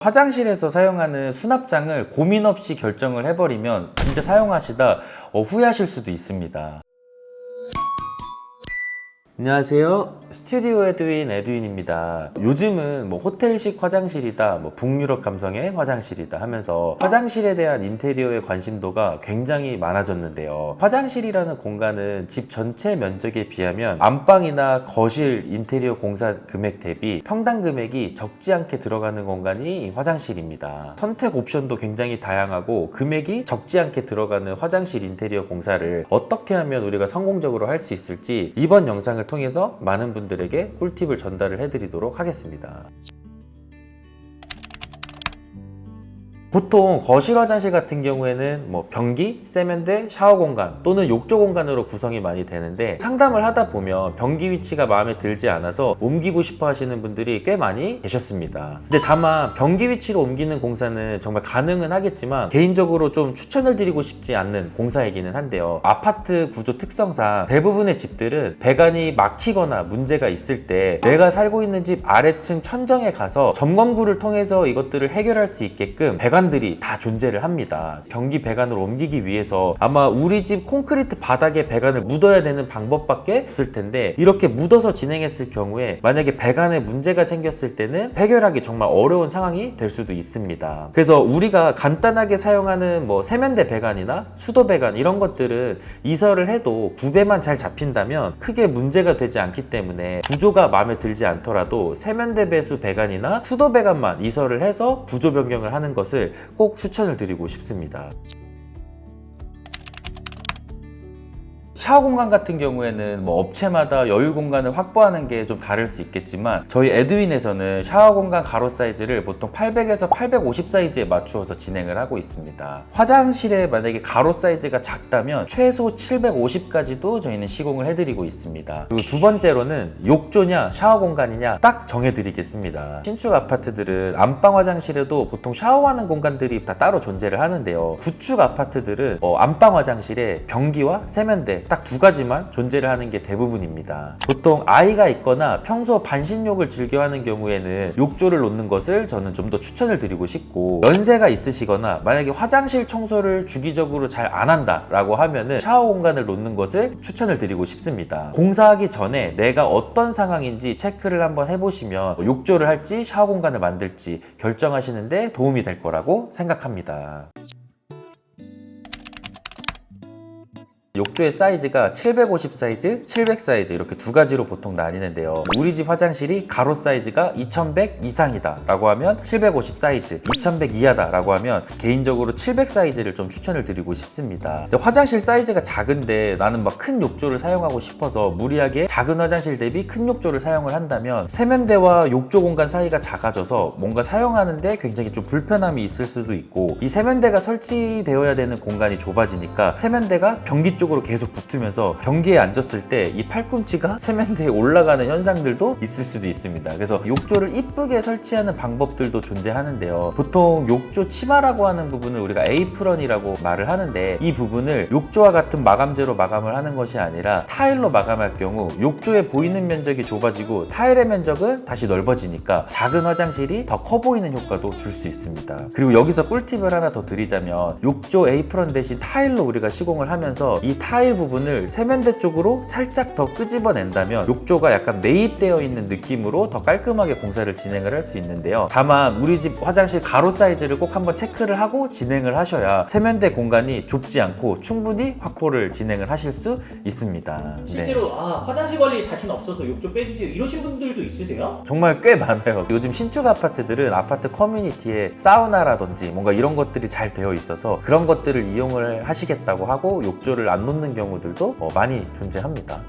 화장실에서 사용하는 수납장을 고민 없이 결정을 해버리면 진짜 사용하시다 후회하실 수도 있습니다. 안녕하세요. 스튜디오 에드윈 에드윈입니다. 요즘은 호텔식 화장실이다, 북유럽 감성의 화장실이다 하면서 화장실에 대한 인테리어의 관심도가 굉장히 많아졌는데요. 화장실이라는 공간은 집 전체 면적에 비하면 안방이나 거실 인테리어 공사 금액 대비 평당 금액이 적지 않게 들어가는 공간이 이 화장실입니다. 선택 옵션도 굉장히 다양하고 금액이 적지 않게 들어가는 화장실 인테리어 공사를 어떻게 하면 우리가 성공적으로 할 수 있을지 이번 영상을 통해서 많은 분들에게 꿀팁을 전달을 해드리도록 하겠습니다. 보통 거실 화장실 같은 경우에는 변기, 세면대, 샤워 공간 또는 욕조 공간으로 구성이 많이 되는데 상담을 하다 보면 변기 위치가 마음에 들지 않아서 옮기고 싶어 하시는 분들이 꽤 많이 계셨습니다. 근데 다만 변기 위치로 옮기는 공사는 정말 가능은 하겠지만 개인적으로 좀 추천을 드리고 싶지 않는 공사이기는 한데요. 아파트 구조 특성상 대부분의 집들은 배관이 막히거나 문제가 있을 때 내가 살고 있는 집 아래층 천정에 가서 점검구를 통해서 이것들을 해결할 수 있게끔 배관들이 다 존재를 합니다. 변기 배관을 옮기기 위해서 아마 우리 집 콘크리트 바닥에 배관을 묻어야 되는 방법밖에 없을 텐데 이렇게 묻어서 진행했을 경우에 만약에 배관에 문제가 생겼을 때는 해결하기 정말 어려운 상황이 될 수도 있습니다. 그래서 우리가 간단하게 사용하는 세면대 배관이나 수도 배관 이런 것들은 이설을 해도 구배만 잘 잡힌다면 크게 문제가 되지 않기 때문에 구조가 마음에 들지 않더라도 세면대 배수 배관이나 수도 배관만 이설을 해서 구조 변경을 하는 것을 꼭 추천을 드리고 싶습니다. 샤워 공간 같은 경우에는 업체마다 여유 공간을 확보하는 게 좀 다를 수 있겠지만 저희 에드윈에서는 샤워 공간 가로 사이즈를 보통 800에서 850 사이즈에 맞추어서 진행을 하고 있습니다. 화장실에 만약에 가로 사이즈가 작다면 최소 750까지도 저희는 시공을 해드리고 있습니다. 그리고 두 번째로는 욕조냐 샤워 공간이냐 딱 정해드리겠습니다. 신축 아파트들은 안방 화장실에도 보통 샤워하는 공간들이 다 따로 존재를 하는데요. 구축 아파트들은 안방 화장실에 변기와 세면대 딱 두 가지만 존재를 하는 게 대부분입니다. 보통 아이가 있거나 평소 반신욕을 즐겨하는 경우에는 욕조를 놓는 것을 저는 좀 더 추천을 드리고 싶고, 연세가 있으시거나 만약에 화장실 청소를 주기적으로 잘 안 한다 라고 하면은 샤워 공간을 놓는 것을 추천을 드리고 싶습니다. 공사하기 전에 내가 어떤 상황인지 체크를 한번 해보시면 욕조를 할지 샤워 공간을 만들지 결정하시는데 도움이 될 거라고 생각합니다. 욕조의 사이즈가 750 사이즈, 700 사이즈 이렇게 두 가지로 보통 나뉘는데요. 우리 집 화장실이 가로 사이즈가 2100 이상이다 라고 하면 750 사이즈, 2100 이하다 라고 하면 개인적으로 700 사이즈를 좀 추천을 드리고 싶습니다. 근데 화장실 사이즈가 작은데 나는 큰 욕조를 사용하고 싶어서 무리하게 작은 화장실 대비 큰 욕조를 사용을 한다면 세면대와 욕조 공간 사이가 작아져서 뭔가 사용하는데 굉장히 좀 불편함이 있을 수도 있고, 이 세면대가 설치되어야 되는 공간이 좁아지니까 세면대가 변기 쪽으로 계속 붙으면서 변기에 앉았을 때 이 팔꿈치가 세면대에 올라가는 현상들도 있을 수도 있습니다. 그래서 욕조를 이쁘게 설치하는 방법들도 존재하는데요. 보통 욕조 치마라고 하는 부분을 우리가 에이프런이라고 말을 하는데, 이 부분을 욕조와 같은 마감재로 마감을 하는 것이 아니라 타일로 마감할 경우 욕조에 보이는 면적이 좁아지고 타일의 면적은 다시 넓어지니까 작은 화장실이 더 커 보이는 효과도 줄 수 있습니다. 그리고 여기서 꿀팁을 하나 더 드리자면, 욕조 에이프런 대신 타일로 우리가 시공을 하면서 이 타일 부분을 세면대 쪽으로 살짝 더 끄집어낸다면 욕조가 약간 매입되어 있는 느낌으로 더 깔끔하게 공사를 진행을 할 수 있는데요. 다만 우리 집 화장실 가로 사이즈를 꼭 한번 체크를 하고 진행을 하셔야 세면대 공간이 좁지 않고 충분히 확보를 진행을 하실 수 있습니다. 실제로 화장실 관리에 자신 없어서 욕조 빼주세요 이러신 분들도 있으세요? 정말 꽤 많아요. 요즘 신축 아파트들은 아파트 커뮤니티에 사우나라든지 뭔가 이런 것들이 잘 되어 있어서 그런 것들을 이용을 하시겠다고 하고 욕조를 안 놓는 경우들도 많이 존재합니다.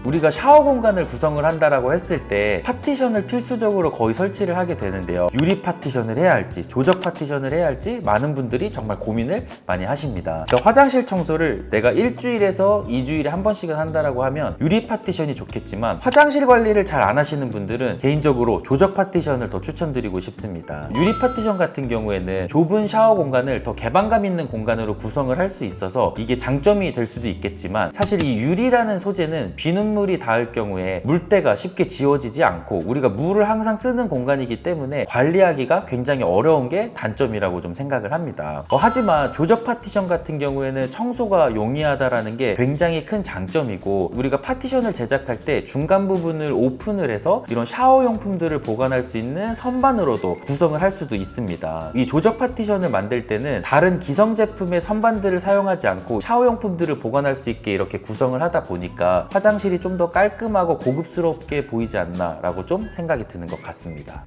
우리가 샤워 공간을 구성을 한다라고 했을 때 파티션을 필수적으로 거의 설치를 하게 되는데요. 유리 파티션을 해야 할지 조적 파티션을 해야 할지 많은 분들이 정말 고민을 많이 하십니다. 그러니까 화장실 청소를 내가 일주일에서 2주일에 한 번씩은 한다라고 하면 유리 파티션이 좋겠지만, 화장실 관리를 잘 안 하시는 분들은 개인적으로 조적 파티션을 더 추천드리고 싶습니다. 유리 파티션 같은 경우에는 좁은 샤워 공간을 더 개방감 있는 공간으로 구성을 할 수 있어서 이게 장점이 될 수도 있겠지만, 사실 이 유리라는 소재는 비눗물 바닷물이 닿을 경우에 물때가 쉽게 지워지지 않고 우리가 물을 항상 쓰는 공간이기 때문에 관리하기가 굉장히 어려운 게 단점이라고 좀 생각을 합니다. 하지만 조적 파티션 같은 경우에는 청소가 용이하다라는 게 굉장히 큰 장점이고, 우리가 파티션을 제작할 때 중간 부분을 오픈을 해서 이런 샤워용품들을 보관할 수 있는 선반으로도 구성을 할 수도 있습니다. 이 조적 파티션을 만들 때는 다른 기성 제품의 선반들을 사용하지 않고 샤워용품들을 보관할 수 있게 이렇게 구성을 하다 보니까 화장실이 좀 더 깔끔하고 고급스럽게 보이지 않나 라고 좀 생각이 드는 것 같습니다.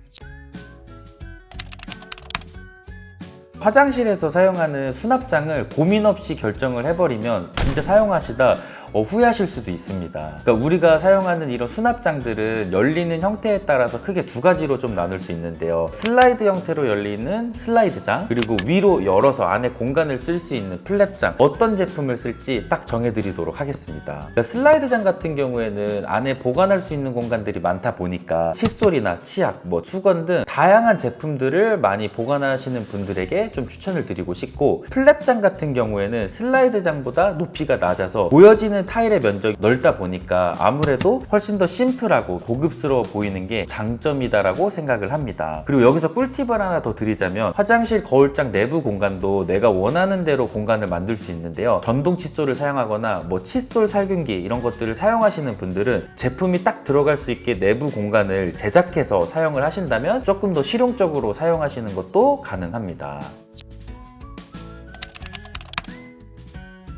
화장실에서 사용하는 수납장을 고민 없이 결정을 해버리면 진짜 사용하시다 후회하실 수도 있습니다. 그러니까 우리가 사용하는 이런 수납장들은 열리는 형태에 따라서 크게 두 가지로 좀 나눌 수 있는데요. 슬라이드 형태로 열리는 슬라이드장, 그리고 위로 열어서 안에 공간을 쓸 수 있는 플랩장. 어떤 제품을 쓸지 딱 정해드리도록 하겠습니다. 그러니까 슬라이드장 같은 경우에는 안에 보관할 수 있는 공간들이 많다 보니까 칫솔이나 치약, 수건 등 다양한 제품들을 많이 보관하시는 분들에게 좀 추천을 드리고 싶고, 플랩장 같은 경우에는 슬라이드장보다 높이가 낮아서 보여지는 타일의 면적이 넓다 보니까 아무래도 훨씬 더 심플하고 고급스러워 보이는 게 장점이다라고 생각을 합니다. 그리고 여기서 꿀팁을 하나 더 드리자면, 화장실 거울장 내부 공간도 내가 원하는 대로 공간을 만들 수 있는데요. 전동 칫솔을 사용하거나 칫솔 살균기 이런 것들을 사용하시는 분들은 제품이 딱 들어갈 수 있게 내부 공간을 제작해서 사용을 하신다면 조금 더 실용적으로 사용하시는 것도 가능합니다.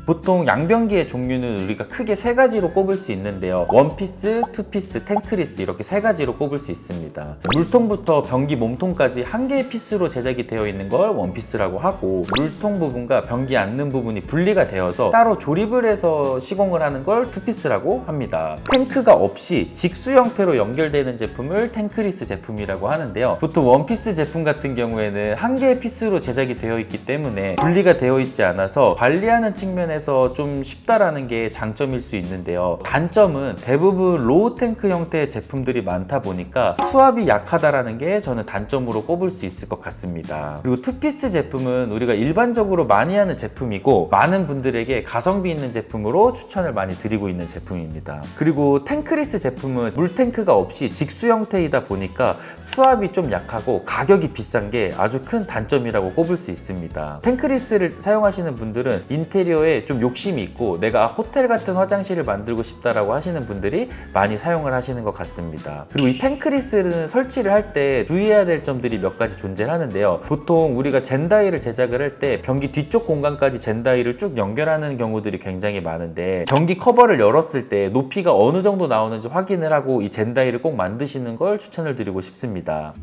보통 양변기의 종류는 우리가 크게 세 가지로 꼽을 수 있는데요. 원피스, 투피스, 탱크리스 이렇게 세 가지로 꼽을 수 있습니다. 물통부터 변기 몸통까지 한 개의 피스로 제작이 되어 있는 걸 원피스라고 하고, 물통 부분과 변기 앉는 부분이 분리가 되어서 따로 조립을 해서 시공을 하는 걸 투피스라고 합니다. 탱크가 없이 직수 형태로 연결되는 제품을 탱크리스 제품이라고 하는데요. 보통 원피스 제품 같은 경우에는 한 개의 피스로 제작이 되어 있기 때문에 분리가 되어 있지 않아서 관리하는 측면에 좀 쉽다라는 게 장점일 수 있는데요. 단점은 대부분 로우 탱크 형태의 제품들이 많다 보니까 수압이 약하다라는 게 저는 단점으로 꼽을 수 있을 것 같습니다. 그리고 투피스 제품은 우리가 일반적으로 많이 하는 제품이고, 많은 분들에게 가성비 있는 제품으로 추천을 많이 드리고 있는 제품입니다. 그리고 탱크리스 제품은 물 탱크가 없이 직수 형태이다 보니까 수압이 좀 약하고 가격이 비싼 게 아주 큰 단점이라고 꼽을 수 있습니다. 탱크리스를 사용하시는 분들은 인테리어에 좀 욕심이 있고 내가 호텔 같은 화장실을 만들고 싶다라고 하시는 분들이 많이 사용을 하시는 것 같습니다. 그리고 이 탱크리스는 설치를 할 때 주의해야 될 점들이 몇 가지 존재하는데요. 보통 우리가 젠다이를 제작을 할 때 변기 뒤쪽 공간까지 젠다이를 쭉 연결하는 경우들이 굉장히 많은데, 변기 커버를 열었을 때 높이가 어느 정도 나오는지 확인을 하고 이 젠다이를 꼭 만드시는 걸 추천을 드리고 싶습니다.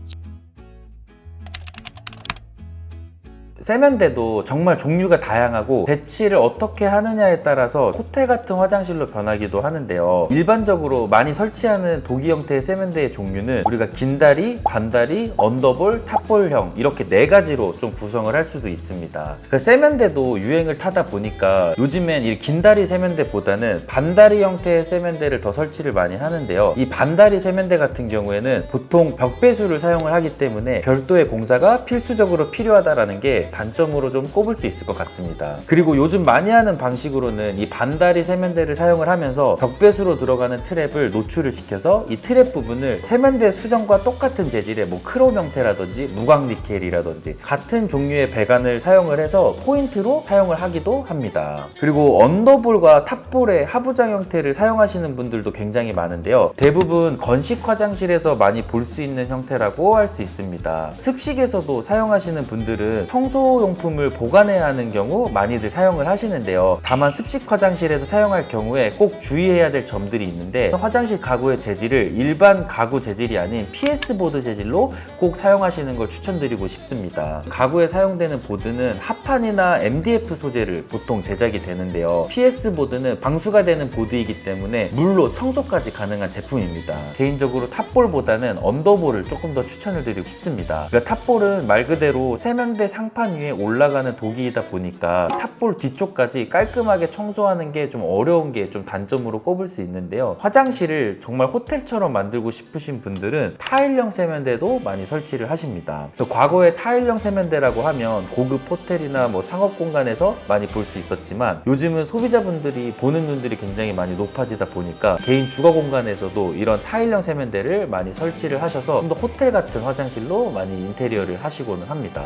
세면대도 정말 종류가 다양하고 배치를 어떻게 하느냐에 따라서 호텔 같은 화장실로 변하기도 하는데요. 일반적으로 많이 설치하는 도기 형태의 세면대의 종류는 우리가 긴다리, 반다리, 언더볼, 탑볼형 이렇게 네 가지로 좀 구성을 할 수도 있습니다. 그 세면대도 유행을 타다 보니까 요즘엔 이 긴다리 세면대보다는 반다리 형태의 세면대를 더 설치를 많이 하는데요. 이 반다리 세면대 같은 경우에는 보통 벽배수를 사용을 하기 때문에 별도의 공사가 필수적으로 필요하다는 게 단점으로 좀 꼽을 수 있을 것 같습니다. 그리고 요즘 많이 하는 방식으로는 이 반다리 세면대를 사용을 하면서 벽배수로 들어가는 트랩을 노출을 시켜서 이 트랩 부분을 세면대 수정과 똑같은 재질의 크롬 형태라든지 무광 니켈이라든지 같은 종류의 배관을 사용을 해서 포인트로 사용을 하기도 합니다. 그리고 언더볼과 탑볼의 하부장 형태를 사용하시는 분들도 굉장히 많은데요. 대부분 건식 화장실에서 많이 볼 수 있는 형태라고 할 수 있습니다. 습식에서도 사용하시는 분들은 청소용품을 보관해야 하는 경우 많이들 사용을 하시는데요. 다만 습식 화장실에서 사용할 경우에 꼭 주의해야 될 점들이 있는데, 화장실 가구의 재질을 일반 가구 재질이 아닌 PS보드 재질로 꼭 사용하시는 걸 추천드리고 싶습니다. 가구에 사용되는 보드는 합판이나 MDF 소재를 보통 제작이 되는데요. PS보드는 방수가 되는 보드이기 때문에 물로 청소까지 가능한 제품입니다. 개인적으로 탑볼보다는 언더볼을 조금 더 추천을 드리고 싶습니다. 그러니까 탑볼은 말 그대로 세면대 상판 책상 위에 올라가는 도기이다 보니까 탑볼 뒤쪽까지 깔끔하게 청소하는 게 좀 어려운 게 좀 단점으로 꼽을 수 있는데요. 화장실을 정말 호텔처럼 만들고 싶으신 분들은 타일형 세면대도 많이 설치를 하십니다. 과거에 타일형 세면대라고 하면 고급 호텔이나 뭐 상업 공간에서 많이 볼 수 있었지만 요즘은 소비자분들이 보는 눈들이 굉장히 많이 높아지다 보니까 개인 주거 공간에서도 이런 타일형 세면대를 많이 설치를 하셔서 좀 더 호텔 같은 화장실로 많이 인테리어를 하시고는 합니다.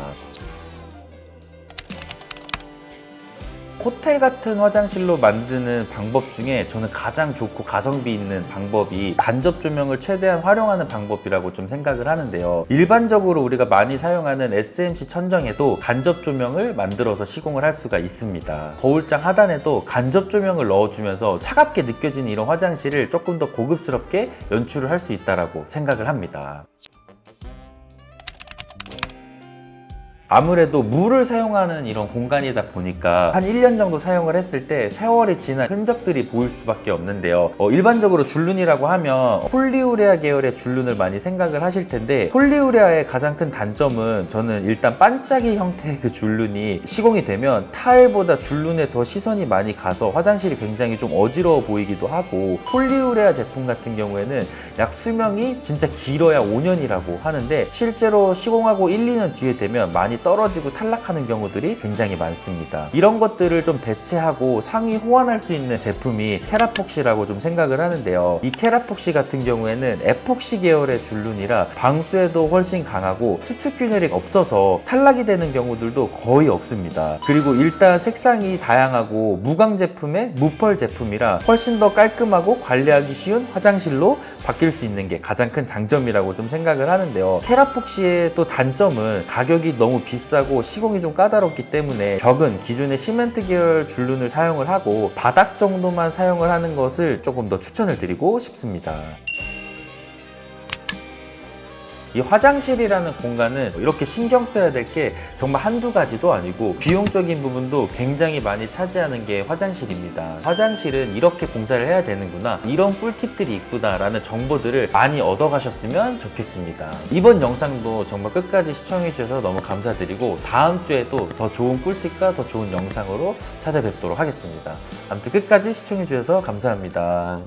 호텔 같은 화장실로 만드는 방법 중에 저는 가장 좋고 가성비 있는 방법이 간접 조명을 최대한 활용하는 방법이라고 좀 생각을 하는데요. 일반적으로 우리가 많이 사용하는 SMC 천정에도 간접 조명을 만들어서 시공을 할 수가 있습니다. 거울장 하단에도 간접 조명을 넣어주면서 차갑게 느껴지는 이런 화장실을 조금 더 고급스럽게 연출을 할 수 있다고 생각을 합니다. 아무래도 물을 사용하는 이런 공간이다 보니까 한 1년 정도 사용을 했을 때 세월이 지난 흔적들이 보일 수밖에 없는데요. 일반적으로 줄눈이라고 하면 폴리우레아 계열의 줄눈을 많이 생각을 하실 텐데 폴리우레아의 가장 큰 단점은 저는 일단 반짝이 형태의 그 줄눈이 시공이 되면 타일보다 줄눈에 더 시선이 많이 가서 화장실이 굉장히 좀 어지러워 보이기도 하고 폴리우레아 제품 같은 경우에는 약 수명이 진짜 길어야 5년이라고 하는데 실제로 시공하고 1, 2년 뒤에 되면 많이 떨어지고 탈락하는 경우들이 굉장히 많습니다. 이런 것들을 좀 대체하고 상위 호환할 수 있는 제품이 케라폭시라고 좀 생각을 하는데요. 이 케라폭시 같은 경우에는 에폭시 계열의 줄눈이라 방수에도 훨씬 강하고 수축 균열이 없어서 탈락이 되는 경우들도 거의 없습니다. 그리고 일단 색상이 다양하고 무광 제품의 무펄 제품이라 훨씬 더 깔끔하고 관리하기 쉬운 화장실로 바뀔 수 있는 게 가장 큰 장점이라고 좀 생각을 하는데요. 케라폭시의 또 단점은 가격이 너무 비싸고 시공이 좀 까다롭기 때문에 벽은 기존의 시멘트 계열 줄눈을 사용을 하고 바닥 정도만 사용을 하는 것을 조금 더 추천을 드리고 싶습니다. 이 화장실이라는 공간은 이렇게 신경 써야 될 게 정말 한두 가지도 아니고 비용적인 부분도 굉장히 많이 차지하는 게 화장실입니다. 화장실은 이렇게 공사를 해야 되는구나, 이런 꿀팁들이 있구나 라는 정보들을 많이 얻어가셨으면 좋겠습니다. 이번 영상도 정말 끝까지 시청해 주셔서 너무 감사드리고 다음 주에도 더 좋은 꿀팁과 더 좋은 영상으로 찾아뵙도록 하겠습니다. 아무튼 끝까지 시청해 주셔서 감사합니다.